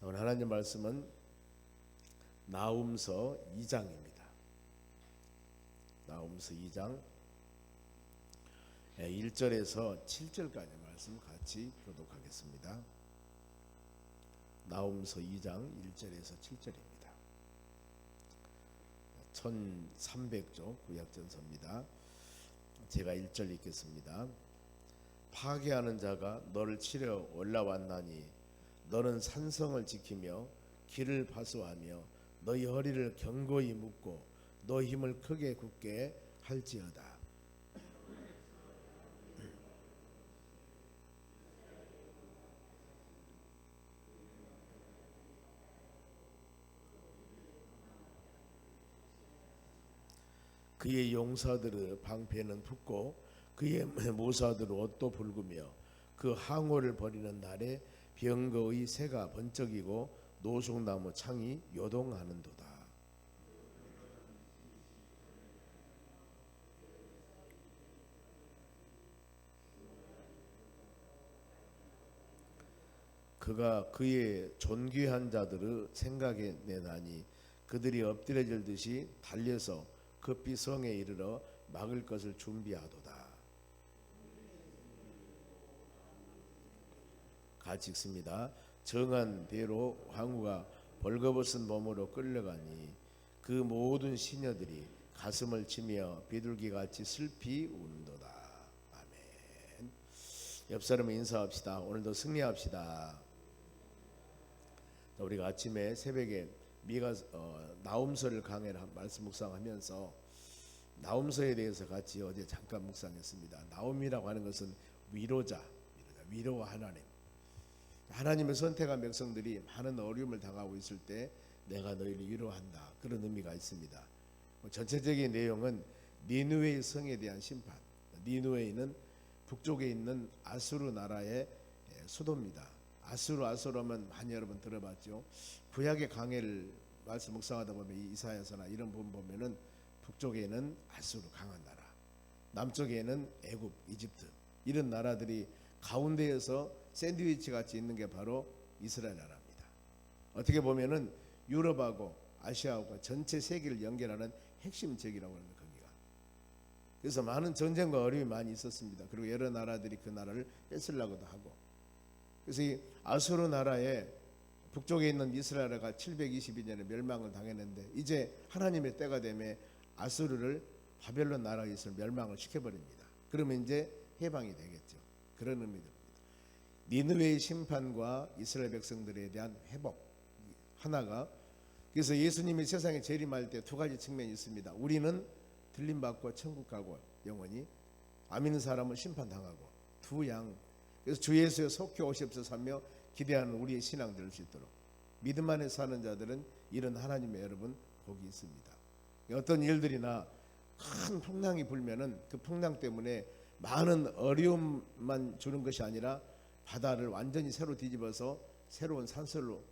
오늘 하나님 말씀은 나훔서 2장입니다. 나훔서 2장 1절에서 7절까지 말씀 같이 교독하겠습니다. 나훔서 2장 1절에서 7절입니다. 1300조 구약전서입니다. 제가 1절 읽겠습니다. 파괴하는 자가 너를 치려 올라왔나니 너는 산성을 지키며 길을 파수하며 너희 허리를 견고히 묶고 너희 힘을 크게 굳게 할지어다. 그의 용사들의 방패는 붙고 그의 모사들의 옷도 붉으며 그 항오를 버리는 날에 병거의 새가 번쩍이고 노송나무 창이 요동하는도다. 그가 그의 존귀한 자들의 생각에 내나니 그들이 엎드려질 듯이 달려서 급히 성에 이르러 막을 것을 준비하도다. 같이 읽습니다. 정한 대로 황후가 벌거벗은 몸으로 끌려가니 그 모든 시녀들이 가슴을 치며 비둘기같이 슬피 운도다. 아멘. 옆 사람을 인사합시다. 오늘도 승리합시다. 우리가 아침에 새벽에 나훔서를 강해를 말씀 묵상하면서 나훔서에 대해서 같이 어제 잠깐 묵상했습니다. 나훔이라고 하는 것은 위로자, 위로와 하나님. 하나님의 선택한 백성들이 많은 어려움을 당하고 있을 때 내가 너희를 위로한다. 그런 의미가 있습니다. 전체적인 내용은 니느웨의 성에 대한 심판. 니느웨는 북쪽에 있는 아수르 나라의 수도입니다. 아수르하면 많이 여러분 들어봤죠. 구약의 강해를 말씀 묵상하다 보면 이사야서나 이런 부분 보면은 북쪽에는 아수르 강한 나라, 남쪽에는 애굽, 이집트 이런 나라들이 가운데에서 샌드위치 같이 있는 게 바로 이스라엘 나라입니다. 어떻게 보면은 유럽하고 아시아하고 전체 세계를 연결하는 핵심 지역이라고 하는 거기가. 그래서 많은 전쟁과 어려움이 많이 있었습니다. 그리고 여러 나라들이 그 나라를 뺏으려고도 하고. 그래서 이 아수르 나라에 북쪽에 있는 이스라엘가 722년에 멸망을 당했는데 이제 하나님의 때가 되면 아수르를 바벨론 나라에서 멸망을 시켜버립니다. 그러면 이제 해방이 되겠죠. 그런 의미입니다. 니느웨의 심판과 이스라엘 백성들에 대한 회복 하나가. 그래서 예수님이 세상에 재림할 때 두 가지 측면이 있습니다. 우리는 들림받고 천국 가고 영원히, 안 믿는 사람은 심판당하고. 두 양. 그래서 주 예수의 속히 오시옵소서 하며 기대하는 우리의 신앙 될 수 있도록 믿음 안에 사는 자들은 이런 하나님의 여러분 복이 있습니다. 어떤 일들이나 큰 풍랑이 불면은 그 풍랑 때문에 많은 어려움만 주는 것이 아니라 바다를 완전히 새로 뒤집어서 새로운 산설로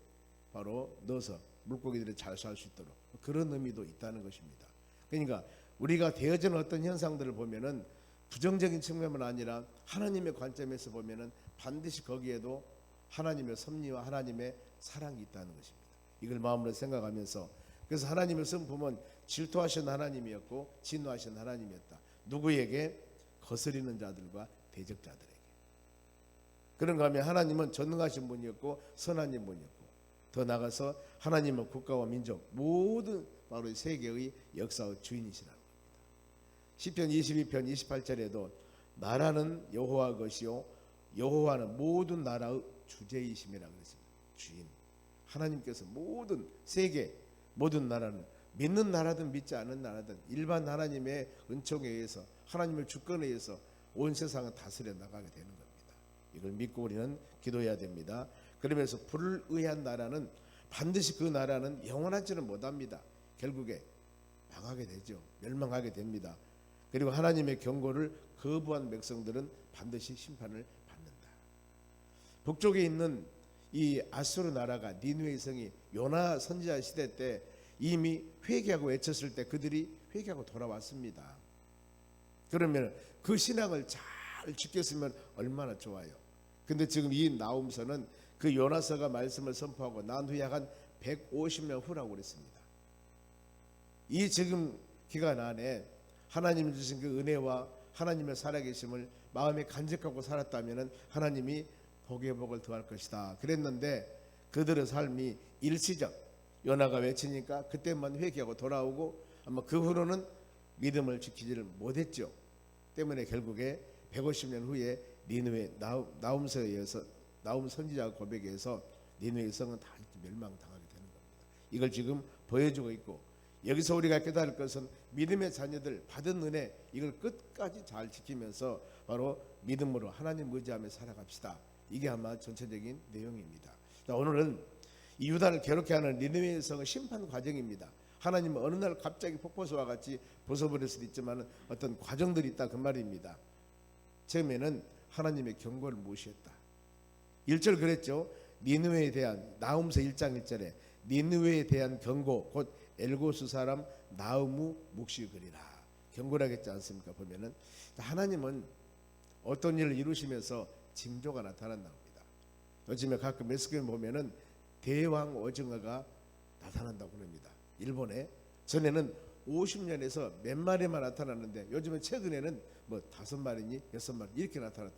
바로 넣어서 물고기들이 잘 살 수 있도록 그런 의미도 있다는 것입니다. 그러니까 우리가 되어지는 어떤 현상들을 보면은 부정적인 측면은 아니라 하나님의 관점에서 보면은 반드시 거기에도 하나님의 섭리와 하나님의 사랑이 있다는 것입니다. 이걸 마음으로 생각하면서, 그래서 하나님의 성품은 질투하신 하나님이었고 진노하신 하나님이었다. 누구에게? 거스리는 자들과 대적자들에게. 그런가 하면 하나님은 전능하신 분이었고 선한 분이었고, 더 나아가서 하나님은 국가와 민족 모든 바로 세계의 역사의 주인이시라는 겁니다. 시편 22편 28절에도 나라는 여호와 것이요 여호와는 모든 나라의 주제이심이라고 그랬습니다. 주인. 하나님께서 모든 세계 모든 나라는, 믿는 나라든 믿지 않는 나라든 일반 하나님의 은총에 의해서 하나님의 주권에 의해서 온 세상을 다스려 나가게 되는 겁니다. 이걸 믿고 우리는 기도해야 됩니다. 그러면서 불의한 나라는 반드시 그 나라는 영원하지는 못합니다. 결국에 망하게 되죠. 멸망하게 됩니다. 그리고 하나님의 경고를 거부한 백성들은 반드시 심판을 받는다. 북쪽에 있는 이 아수르 나라가 니느웨 성이 요나 선지자 시대 때 이미 회개하고 외쳤을 때 그들이 회개하고 돌아왔습니다. 그러면 그 신앙을 잘 지켰으면 얼마나 좋아요. 근데 지금 이 나홈서는 그 요나서가 말씀을 선포하고 난 후에 한 150년 후라고 그랬습니다. 이 지금 기간 안에 하나님이 주신 그 은혜와 하나님의 살아계심을 마음에 간직하고 살았다면 하나님이 복의 복을 더할 것이다 그랬는데, 그들의 삶이 일시적, 요나가 외치니까 그때만 회개하고 돌아오고 아마 그 후로는 믿음을 지키지를 못했죠. 때문에 결국에 150년 후에 니느웨 나홈서에 의해서, 나홈 선지자 고백에 의해서 니느웨 성은 다 멸망당하게 되는 겁니다. 이걸 지금 보여주고 있고, 여기서 우리가 깨달을 것은 믿음의 자녀들 받은 은혜, 이걸 끝까지 잘 지키면서 바로 믿음으로 하나님 의지하며 살아갑시다. 이게 아마 전체적인 내용입니다. 자, 오늘은 이 유다를 괴롭게 하는 니느웨 성의 심판 과정입니다. 하나님은 어느 날 갑자기 폭포수와 같이 부숴버릴 수도 있지만 어떤 과정들이 있다 그 말입니다. 처음에는 하나님의 경고를 무시했다. 1절 그랬죠. 니느웨에 대한, 나홈서 1장 1절에 니느웨에 대한 경고, 곧 엘고스 사람 나우무 묵시 그리라, 경고라겠지 않습니까? 보면은 하나님은 어떤 일을 이루시면서 징조가 나타난다 합니다. 요즘에 가끔 매스컴에 보면은 대왕 오징어가 나타난다고 합니다. 일본에 전에는 50년에서 몇 마리만 나타났는데 요즘은 최근에는 뭐 5마리니 6마리 이렇게 나타났다.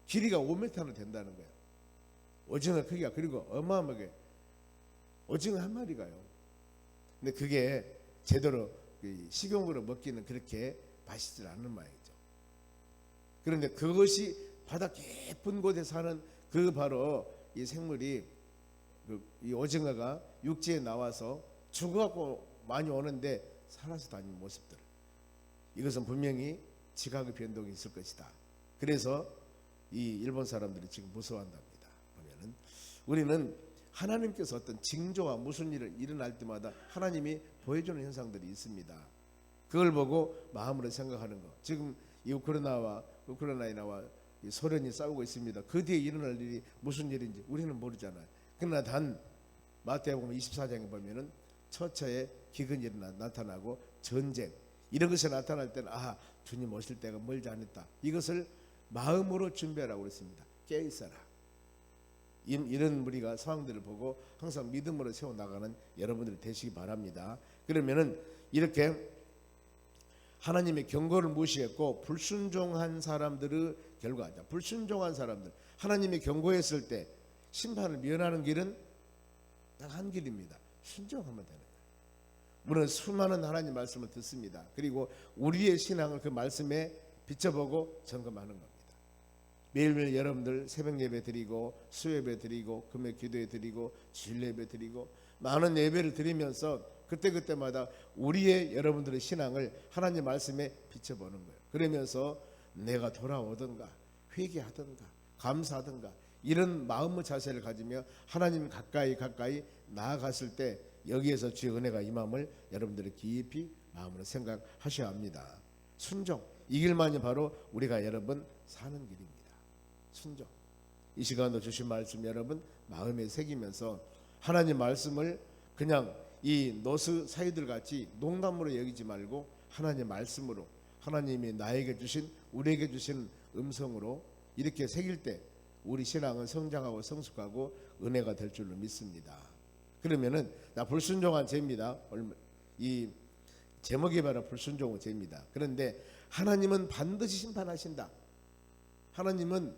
길이가 5m나 된다는 거예요. 오징어 크기가. 그리고 어마어마하게 오징어 한 마리가요. 근데 그게 제대로 식용으로 먹기는 그렇게 맛있지 않는 모양이죠. 그런데 그것이 바다 깊은 곳에 사는 그 바로 이 생물이, 이 오징어가 육지에 나와서 죽어갖고 많이 오는데 살아서 다니는 모습들, 이것은 분명히 지각의 변동이 있을 것이다. 그래서 이 일본 사람들이 지금 무서워한답니다. 보면은 우리는 하나님께서 어떤 징조와 무슨 일을 일어날 때마다 하나님이 보여주는 현상들이 있습니다. 그걸 보고 마음으로 생각하는 거. 지금 이 우크라이나와 이 소련이 싸우고 있습니다. 그 뒤에 일어날 일이 무슨 일인지 우리는 모르잖아요. 그러나 단 마태복음 24장에 보면은 처처에 기근이 나타나고 전쟁, 이런 것이 나타날 때는 주님 오실 때가 멀지 않았다. 이것을 마음으로 준비하라고 그랬습니다. 깨어있어라. 이런 우리가 상황들을 보고 항상 믿음으로 세워나가는 여러분들이 되시기 바랍니다. 그러면은 이렇게 하나님의 경고를 무시했고 불순종한 사람들의 결과죠. 불순종한 사람들, 하나님이 경고했을 때 심판을 면하는 길은 딱 한 길입니다. 순종하면 되는 거예요. 우리는 수많은 하나님 말씀을 듣습니다. 그리고 우리의 신앙을 그 말씀에 비춰보고 점검하는 겁니다. 매일매일 여러분들 새벽 예배 드리고 수요예배 드리고 금요 기도회 드리고 주일 예배 드리고 많은 예배를 드리면서 그때그때마다 우리의 여러분들의 신앙을 하나님 말씀에 비춰보는 거예요. 그러면서 내가 돌아오든가 회개하든가 감사하든가 이런 마음의 자세를 가지며 하나님 가까이 나아갔을 때 여기에서 주의 은혜가 임함을 여러분들이 깊이 마음으로 생각하셔야 합니다. 순종, 이 길만이 바로 우리가 여러분 사는 길입니다. 순종. 이 시간도 주신 말씀 여러분 마음에 새기면서 하나님 말씀을 그냥 이 노스 사이들 같이 농담으로 여기지 말고 하나님 말씀으로, 하나님이 나에게 주신, 우리에게 주신 음성으로 이렇게 새길 때 우리 신앙은 성장하고 성숙하고 은혜가 될 줄로 믿습니다. 그러면은 나 불순종한 죄입니다. 이 제목이 바로 불순종의 죄입니다. 그런데 하나님은 반드시 심판하신다. 하나님은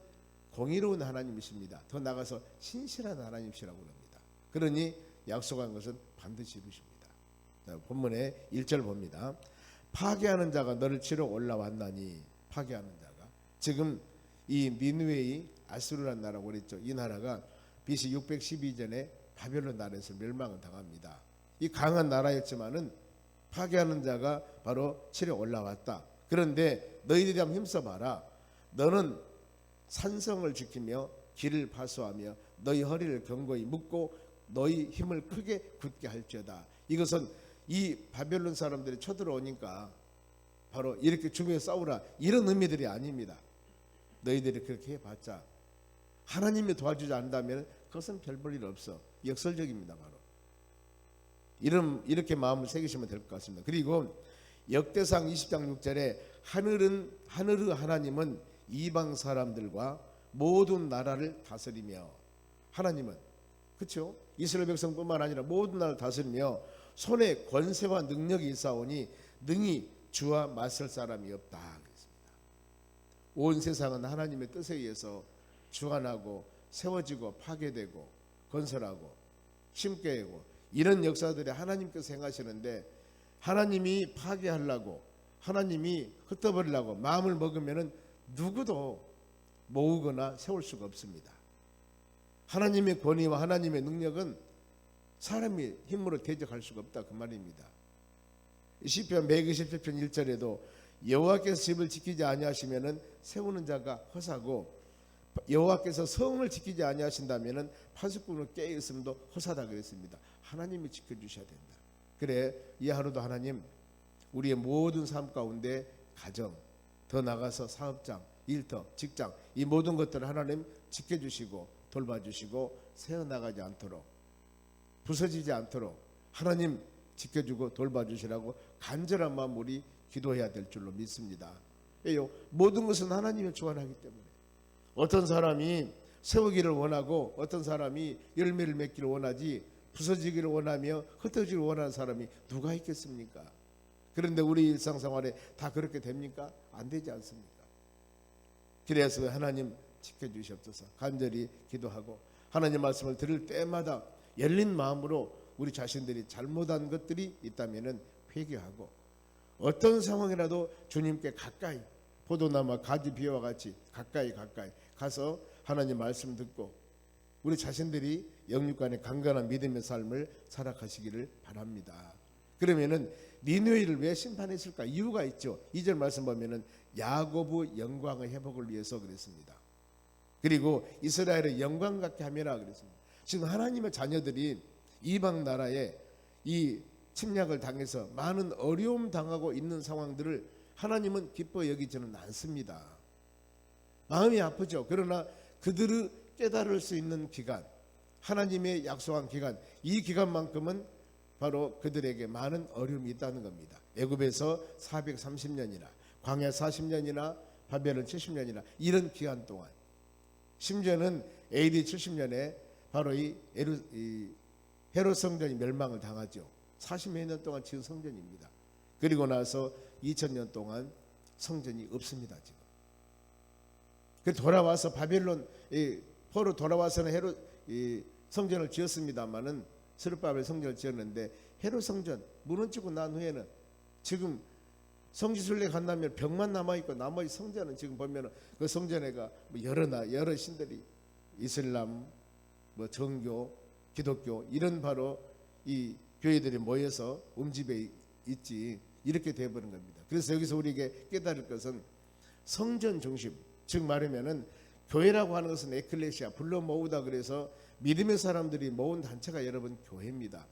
공의로운 하나님이십니다. 더 나아가서 신실한 하나님이시라고 합니다. 그러니 약속한 것은 반드시 이루십니다. 자, 본문의 1절 봅니다. 파괴하는 자가 너를 치러 올라왔나니, 파괴하는 자가 지금 이 니느웨의 아수르라는 나라고 그랬죠. 이 나라가 BC 612년에 바벨론 나라에서 멸망을 당합니다. 이 강한 나라였지만은 파괴하는 자가 바로 치러 올라왔다. 그런데 너희들이 한번 힘써봐라. 너는 산성을 지키며 길을 파수하며 너희 허리를 견고히 묶고 너희 힘을 크게 굳게 할지어다. 이것은 이 바벨론 사람들이 쳐들어오니까 바로 이렇게 죽여 싸우라 이런 의미들이 아닙니다. 너희들이 그렇게 해봤자 하나님이 도와주지 않는다면 그것은 별 볼 일 없어. 역설적입니다. 바로 이렇게 마음을 새기시면 될 것 같습니다. 그리고 역대상 20장 6절에 하늘의 하나님은 이방 사람들과 모든 나라를 다스리며, 하나님은 그렇죠? 이스라엘 백성뿐만 아니라 모든 나라를 다스리며 손에 권세와 능력이 있사오니 능히 주와 맞설 사람이 없다 그랬습니다. 온 세상은 하나님의 뜻에 의해서 주관하고 세워지고 파괴되고 건설하고 심게 하고 이런 역사들이 하나님께서 행하시는데, 하나님이 파괴하려고 하나님이 흩어버리려고 마음을 먹으면은 누구도 모으거나 세울 수가 없습니다. 하나님의 권위와 하나님의 능력은 사람이 힘으로 대적할 수가 없다 그 말입니다. 시편 127편 1절에도 여호와께서 집을 지키지 아니하시면은 세우는 자가 허사고 여호와께서 성을 지키지 아니하신다면은 파수꾼을 깨어 있음도 허사다 그랬습니다. 하나님이 지켜주셔야 된다. 그래 이 하루도 하나님 우리의 모든 삶 가운데 가정, 더 나가서 사업장, 일터, 직장 이 모든 것들을 하나님 지켜주시고 돌봐주시고 새어나가지 않도록 부서지지 않도록 하나님 지켜주고 돌봐주시라고 간절한 마음 우리 기도해야 될 줄로 믿습니다. 왜요? 모든 것은 하나님의 주관하기 때문에 어떤 사람이 세우기를 원하고 어떤 사람이 열매를 맺기를 원하지 부서지기를 원하며 흩어지기를 원하는 사람이 누가 있겠습니까? 그런데 우리 일상생활에 다 그렇게 됩니까? 안 되지 않습니까? 그래서 하나님 지켜주시옵소서 간절히 기도하고 하나님 말씀을 들을 때마다 열린 마음으로 우리 자신들이 잘못한 것들이 있다면 회개하고 어떤 상황이라도 주님께 가까이 포도나무 가지 비와 같이 가까이 가서 하나님 말씀 듣고 우리 자신들이 영육간의 강건한 믿음의 삶을 살아가시기를 바랍니다. 그러면은 니느웨를 왜 심판했을까? 이유가 있죠. 2절 말씀 보면은 야고보 영광의 회복을 위해서 그랬습니다. 그리고 이스라엘의 영광 같게 하매라 그랬습니다. 지금 하나님의 자녀들이 이방 나라에 이 침략을 당해서 많은 어려움 당하고 있는 상황들을 하나님은 기뻐 여기지는 않습니다. 마음이 아프죠. 그러나 그들을 깨달을 수 있는 기간, 하나님의 약속한 기간, 이 기간만큼은 바로 그들에게 많은 어려움이 있다는 겁니다. 애굽에서 430년이나 광야 40년이나 바벨론 70년이나 이런 기간 동안, 심지어는 AD 70년에 바로 이 헤롯 성전이 멸망을 당하죠. 40여 년 동안 지은 성전입니다. 그리고 나서 2000년 동안 성전이 없습니다. 지금. 그 돌아와서 바벨론 포로 돌아와서는 헤롯 성전을 지었습니다만은 스룹바벨 성전을 지었는데 헤롯 성전 무너지고 난 후에는 지금 성지순례 간다면 벽만 남아있고 나머지 성전은 지금 보면 그 성전에가 여러 신들이 이슬람, 정교, 기독교 이런 바로 이 교회들이 모여서 음집에 있지 이렇게 되어버린 겁니다. 그래서 여기서 우리에게 깨달을 것은 성전 중심, 즉 말하면은 교회라고 하는 것은 에클레시아 불러 모으다 그래서 믿음의 사람들이 모은 단체가 여러분 교회입니다.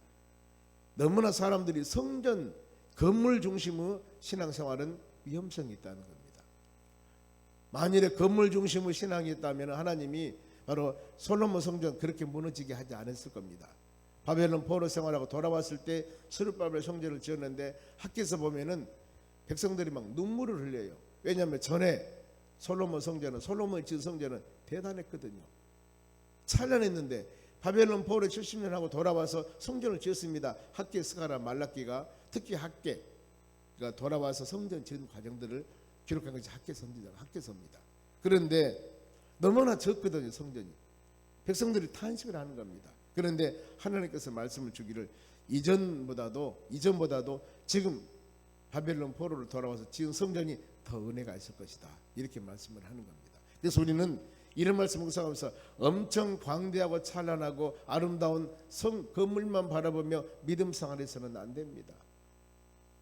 너무나 사람들이 성전 건물 중심의 신앙생활은 위험성이 있다는 겁니다. 만일에 건물 중심의 신앙이 있다면 하나님이 바로 솔로몬 성전 그렇게 무너지게 하지 않았을 겁니다. 바벨론 포로 생활하고 돌아왔을 때 스룹바벨 성전을 지었는데 학교에서 보면은 백성들이 막 눈물을 흘려요. 왜냐하면 전에 솔로몬 지은 성전은 대단했거든요. 찬란했는데 바벨론 포로 70년 하고 돌아와서 성전을 지었습니다. 학계 스가랴 말라기가 특히 학계가 돌아와서 성전 지은 과정들을 기록한 것이 학계서입니다. 그런데 너무나 적거든요. 성전이. 백성들이 탄식을 하는 겁니다. 그런데 하나님께서 말씀을 주기를 이전보다도 지금 바벨론 포로를 돌아와서 지은 성전이 더 은혜가 있을 것이다. 이렇게 말씀을 하는 겁니다. 그래서 우리는 이런 말씀 묵상하면서 엄청 광대하고 찬란하고 아름다운 성 건물만 바라보며 믿음 생활해서는 안 됩니다.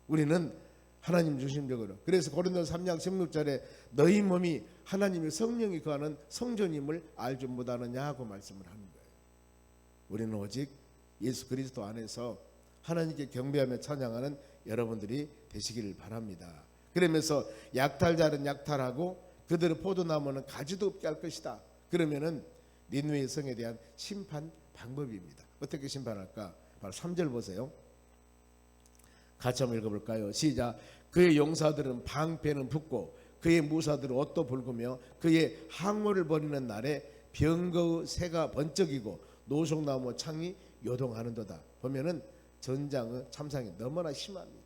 우리는 하나님 중심적으로. 그래서 고린도서 3장 16절에 너희 몸이 하나님의 성령이 거하는 성전임을 알지 못하느냐 하고 말씀을 하는 거예요. 우리는 오직 예수 그리스도 안에서 하나님께 경배하며 찬양하는 여러분들이 되시기를 바랍니다. 그러면서 약탈자는 약탈하고 그들의 포도나무는 가지도 없게 할 것이다. 그러면은 니느웨 성에 대한 심판 방법입니다. 어떻게 심판할까? 바로 3절 보세요. 같이 한번 읽어볼까요? 시작. 그의 용사들은 방패는 붙고 그의 무사들은 옷도 붉으며 그의 항모를 벌이는 날에 병거의 새가 번쩍이고 노송나무 창이 요동하는도다. 보면은 전장의 참상이 너무나 심합니다.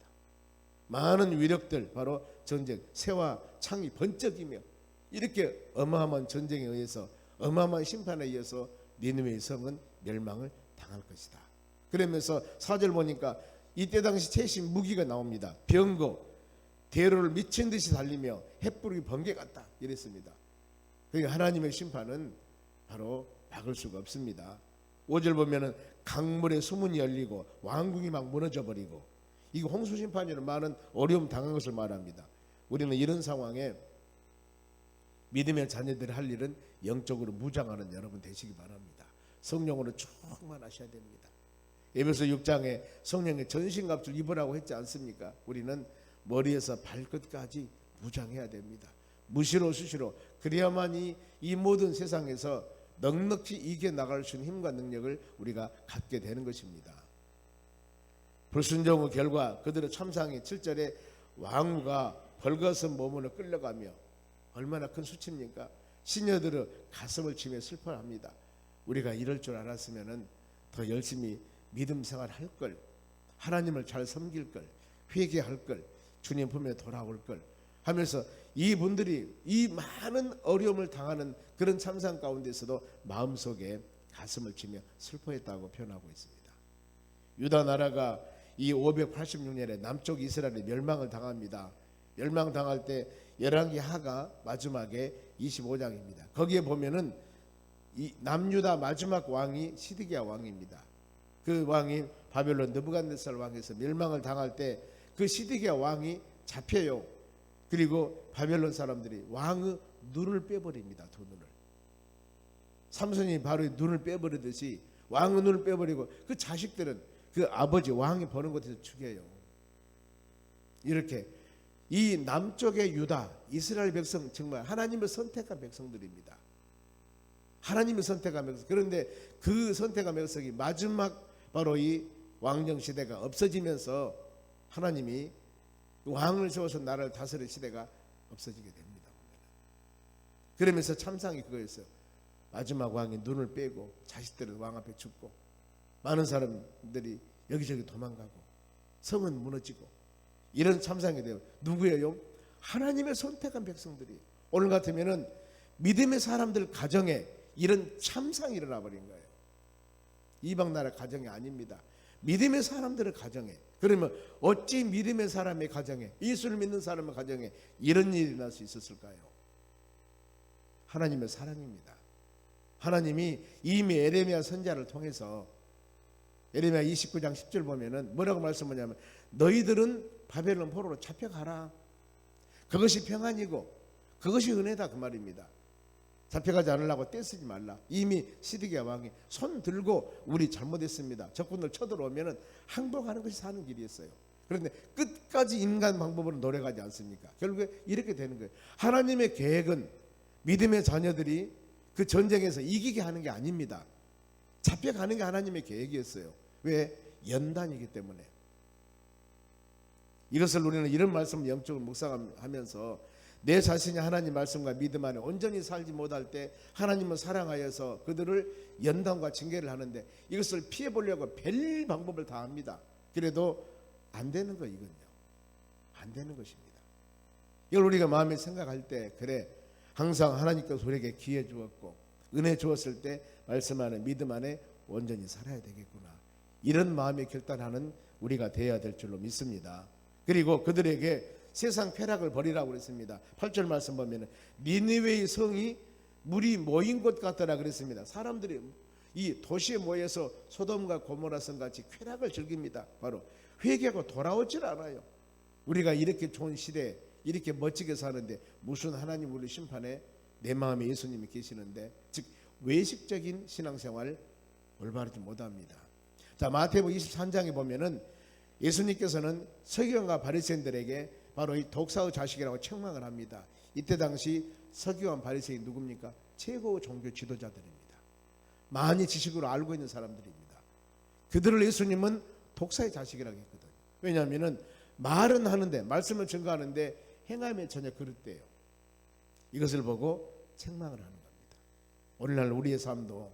많은 위력들, 바로 전쟁, 새와 창이 번쩍이며 이렇게 어마어마한 전쟁에 의해서, 어마어마한 심판에 의해서 니느웨의 성은 멸망을 당할 것이다. 그러면서 4절 보니까 이때 당시 최신 무기가 나옵니다. 병거, 대로를 미친 듯이 달리며 햇불이 번개 같다 이랬습니다. 그러니까 하나님의 심판은 바로 막을 수가 없습니다. 5절 보면은 강물의 수문이 열리고 왕궁이 막 무너져 버리고, 이거 홍수심판이라는 많은 어려움 당한 것을 말합니다. 우리는 이런 상황에 믿음의 자녀들이 할 일은 영적으로 무장하는 여러분 되시기 바랍니다. 성령으로 충만하셔야 됩니다. 에베소 6장에 성령의 전신갑주를 입으라고 했지 않습니까? 우리는 머리에서 발끝까지 무장해야 됩니다. 무시로 수시로, 그래야만이 이 모든 세상에서 넉넉히 이겨나갈 수 있는 힘과 능력을 우리가 갖게 되는 것입니다. 불순종의 결과 그들의 참상이 7절에 왕후가 벌거벗은 몸으로 끌려가며, 얼마나 큰 수치입니까? 시녀들의 가슴을 치며 슬퍼합니다. 우리가 이럴 줄 알았으면 더 열심히 믿음 생활할 걸, 하나님을 잘 섬길 걸, 회개할 걸, 주님 품에 돌아올 걸 하면서 이분들이 이 많은 어려움을 당하는 그런 참상 가운데서도 마음속에 가슴을 치며 슬퍼했다고 표현하고 있습니다. 유다 나라가 이 586년에 남쪽 이스라엘이 멸망을 당합니다. 멸망당할 때 열왕기 하가 마지막에 25장입니다. 거기에 보면은 이 남유다 마지막 왕이 시드기야 왕입니다. 그 왕이 바벨론 느부갓네살 왕에서 멸망을 당할 때 그 시드기야 왕이 잡혀요. 그리고 바벨론 사람들이 왕의 눈을 빼버립니다. 두 눈을. 삼손이 바로 눈을 빼버리듯이 왕의 눈을 빼버리고 그 자식들은 그 아버지 왕이 보는 곳에서 죽여요. 이렇게 이 남쪽의 유다 이스라엘 백성, 정말 하나님을 선택한 백성들입니다. 하나님을 선택한 백성. 그런데 그 선택한 백성이 마지막 바로 이 왕정 시대가 없어지면서 하나님이 왕을 세워서 나라를 다스릴 시대가 없어지게 됩니다. 그러면서 참상이 그거였어요. 마지막 왕이 눈을 빼고 자식들은 왕 앞에 죽고 많은 사람들이 여기저기 도망가고 성은 무너지고, 이런 참상이 돼요. 누구예요? 하나님의 선택한 백성들이. 오늘 같으면은 믿음의 사람들 가정에 이런 참상이 일어나 버린 거예요. 이방 나라 가정이 아닙니다. 믿음의 사람들의 가정에. 그러면 어찌 믿음의 사람의 가정에, 예수를 믿는 사람의 가정에 이런 일이 날 수 있었을까요? 하나님의 사랑입니다. 하나님이 이미 에레미야 선지자를 통해서 에레미야 29장 10절 보면은 뭐라고 말씀하냐면, 너희들은 바벨론 포로로 잡혀가라. 그것이 평안이고 그것이 은혜다, 그 말입니다. 잡혀가지 않으려고 떼쓰지 말라. 이미 시드기야 왕이 손 들고 우리 잘못했습니다, 적군들 쳐들어오면은 항복하는 것이 사는 길이었어요. 그런데 끝까지 인간 방법으로 노력하지 않습니까? 결국에 이렇게 되는 거예요. 하나님의 계획은 믿음의 자녀들이 그 전쟁에서 이기게 하는 게 아닙니다. 잡혀가는 게 하나님의 계획이었어요. 왜? 연단이기 때문에. 이것을 우리는 이런 말씀을 영적으로 묵상하면서 내 자신이 하나님 말씀과 믿음 안에 온전히 살지 못할 때 하나님은 사랑하여서 그들을 연단과 징계를 하는데, 이것을 피해보려고 별 방법을 다 합니다. 그래도 안 되는 거, 이건요. 안 되는 것입니다. 이걸 우리가 마음에 생각할 때, 그래, 항상 하나님께서 우리에게 기회 주었고 은혜 주었을 때 말씀 안에 믿음 안에 온전히 살아야 되겠구나, 이런 마음에 결단하는 우리가 되어야 될 줄로 믿습니다. 그리고 그들에게 세상 쾌락을 버리라고 그랬습니다. 8절 말씀 보면 니느웨의 성이 물이 모인 것 같더라 그랬습니다. 사람들이 이 도시에 모여서 소돔과 고모라 성 같이 쾌락을 즐깁니다. 바로 회개하고 돌아오질 않아요. 우리가 이렇게 좋은 시대에 이렇게 멋지게 사는데 무슨 하나님 우리 심판에 내 마음에 예수님이 계시는데, 즉 외식적인 신앙생활 올바르지 못합니다. 자, 마태복음 23장에 보면은 예수님께서는 서기관과 바리새인들에게 바로 이 독사의 자식이라고 책망을 합니다. 이때 당시 서기관 바리새인 누굽니까? 최고 종교 지도자들입니다. 많이 지식으로 알고 있는 사람들입니다. 그들을 예수님은 독사의 자식이라고 했거든요. 왜냐하면 말은 하는데, 말씀을 증거하는데 행함에 전혀 그릇돼요. 이것을 보고 책망을 하는 겁니다. 오늘날 우리의 삶도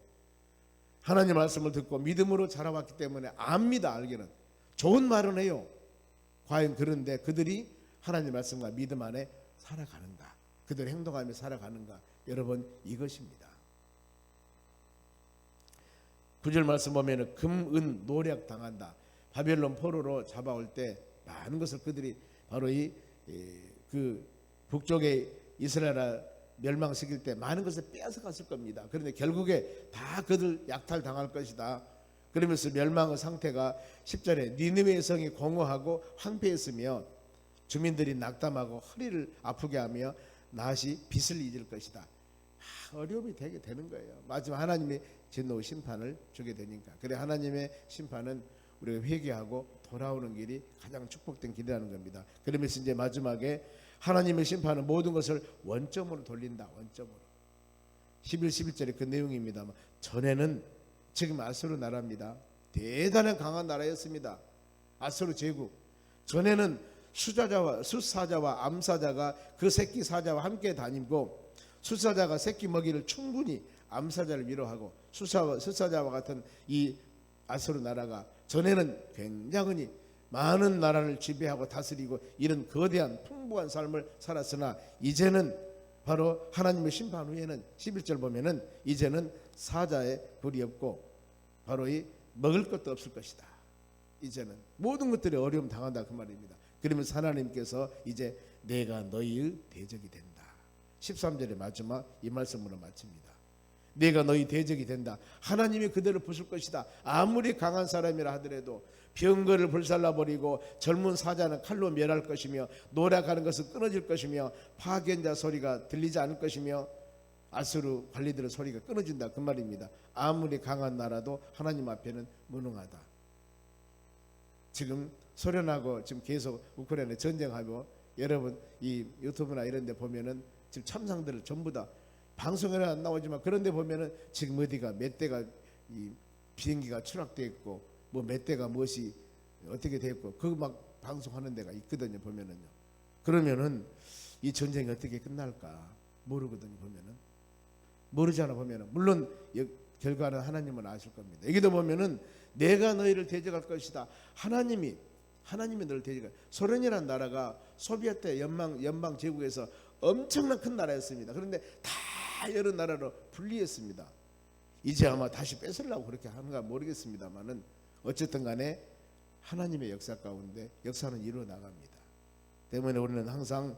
하나님 말씀을 듣고 믿음으로 자라왔기 때문에 압니다. 알기는 좋은 말은 해요. 과연 그런데 그들이 하나님 말씀과 믿음 안에 살아가는가, 그들 행동하며 살아가는가, 여러분 이것입니다. 9절 말씀 보면은 금, 은, 노략 당한다. 바벨론 포로로 잡아올 때 많은 것을 그들이 바로 그 북쪽의 이스라엘 멸망시킬 때 많은 것을 빼앗아갔을 겁니다. 그런데 결국에 다 그들 약탈당할 것이다. 그러면서 멸망의 상태가 10절에 니느웨 성이 공허하고 황폐했으며 주민들이 낙담하고 허리를 아프게 하며 낫이 빛을 잊을 것이다. 어려움이 되게 되는 거예요. 마지막 하나님의 진노 심판을 주게 되니까. 그래 하나님의 심판은 우리가 회개하고 돌아오는 길이 가장 축복된 길이라는 겁니다. 그러면서 이제 마지막에 하나님의 심판은 모든 것을 원점으로 돌린다. 원점으로. 11, 11절에 그 내용입니다. 전에는 지금 아수르 나라입니다. 대단한 강한 나라였습니다. 아수르 제국. 전에는 숫사자와 암사자가 그 새끼 사자와 함께 다니고 숫사자가 새끼 먹이를 충분히 암사자를 위로하고 숫사자와 같은 이 아수르 나라가 전에는 굉장히 많은 나라를 지배하고 다스리고 이런 거대한 풍부한 삶을 살았으나 이제는 바로 하나님의 심판 후에는 11절 보면은 이제는 사자의 불이 없고 바로 이 먹을 것도 없을 것이다. 이제는 모든 것들이 어려움 당한다 그 말입니다. 그러면서 하나님께서 이제 내가 너희의 대적이 된다. 13절의 마지막 이 말씀으로 마칩니다. 내가 너희 대적이 된다. 하나님이 그대로 부술 것이다. 아무리 강한 사람이라 하더라도 병거를 불살라버리고 젊은 사자는 칼로 멸할 것이며 노력하는 것은 끊어질 것이며 파견자 소리가 들리지 않을 것이며 아수르 관리들의 소리가 끊어진다 그 말입니다. 아무리 강한 나라도 하나님 앞에는 무능하다. 지금 소련하고 지금 계속 우크라이나 전쟁하고 여러분 이 유튜브나 이런 데 보면은 지금 참상들을 전부 다 방송에는 안 나오지만 그런데 보면은 지금 어디가 몇 대가 이 비행기가 추락돼 있고 뭐 몇 대가 무엇이 어떻게 됐고 그거 막 방송하는 데가 있거든요. 보면은요. 그러면은 이 전쟁이 어떻게 끝날까 모르거든요. 보면은 모르잖아. 보면은 물론 결과는 하나님은 아실 겁니다. 여기도 보면은 내가 너희를 대적할 것이다. 하나님이 너를 대적할. 소련이라는 나라가 소비에트 연방 제국에서 엄청난 큰 나라였습니다. 그런데 다 여러 나라로 분리했습니다. 이제 아마 다시 뺏으려고 그렇게 하는가 모르겠습니다만은 어쨌든 간에 하나님의 역사 가운데 역사는 이루어 나갑니다. 때문에 우리는 항상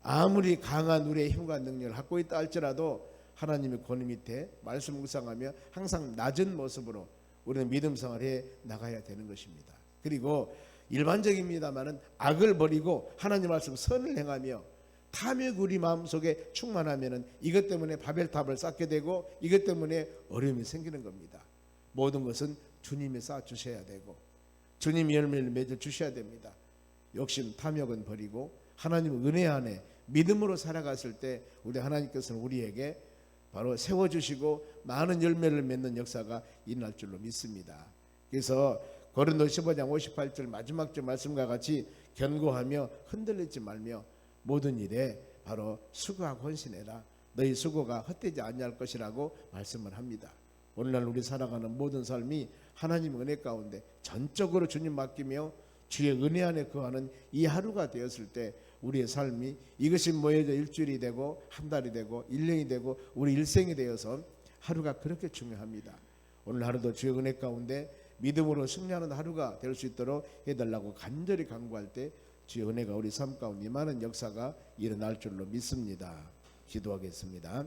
아무리 강한 우리의 힘과 능력을 갖고 있다 할지라도 하나님의 권위 밑에 말씀 묵상하며 항상 낮은 모습으로 우리는 믿음 생활을 해 나가야 되는 것입니다. 그리고 일반적입니다만은 악을 버리고 하나님 말씀 선을 행하며 탐욕 우리 마음속에 충만하면은 이것 때문에 바벨탑을 쌓게 되고 이것 때문에 어려움이 생기는 겁니다. 모든 것은 주님이 쌓아 주셔야 되고 주님이 열매를 맺어 주셔야 됩니다. 욕심 탐욕은 버리고 하나님의 은혜 안에 믿음으로 살아갔을 때 우리 하나님께서는 우리에게 바로 세워주시고 많은 열매를 맺는 역사가 일어날 줄로 믿습니다. 그래서 고린도 15장 58절 마지막 절 말씀과 같이 견고하며 흔들리지 말며 모든 일에 바로 수고하고 헌신해라. 너희 수고가 헛되지 아니할 것이라고 말씀을 합니다. 오늘날 우리 살아가는 모든 삶이 하나님의 은혜 가운데 전적으로 주님 맡기며 주의 은혜 안에 거하는 이 하루가 되었을 때 우리의 삶이 이것이 모여져 일주일이 되고 한 달이 되고 1년이 되고 우리 일생이 되어서 하루가 그렇게 중요합니다. 오늘 하루도 주의 은혜 가운데 믿음으로 승리하는 하루가 될 수 있도록 해달라고 간절히 간구할 때 주의 은혜가 우리 삶 가운데 많은 역사가 일어날 줄로 믿습니다. 기도하겠습니다.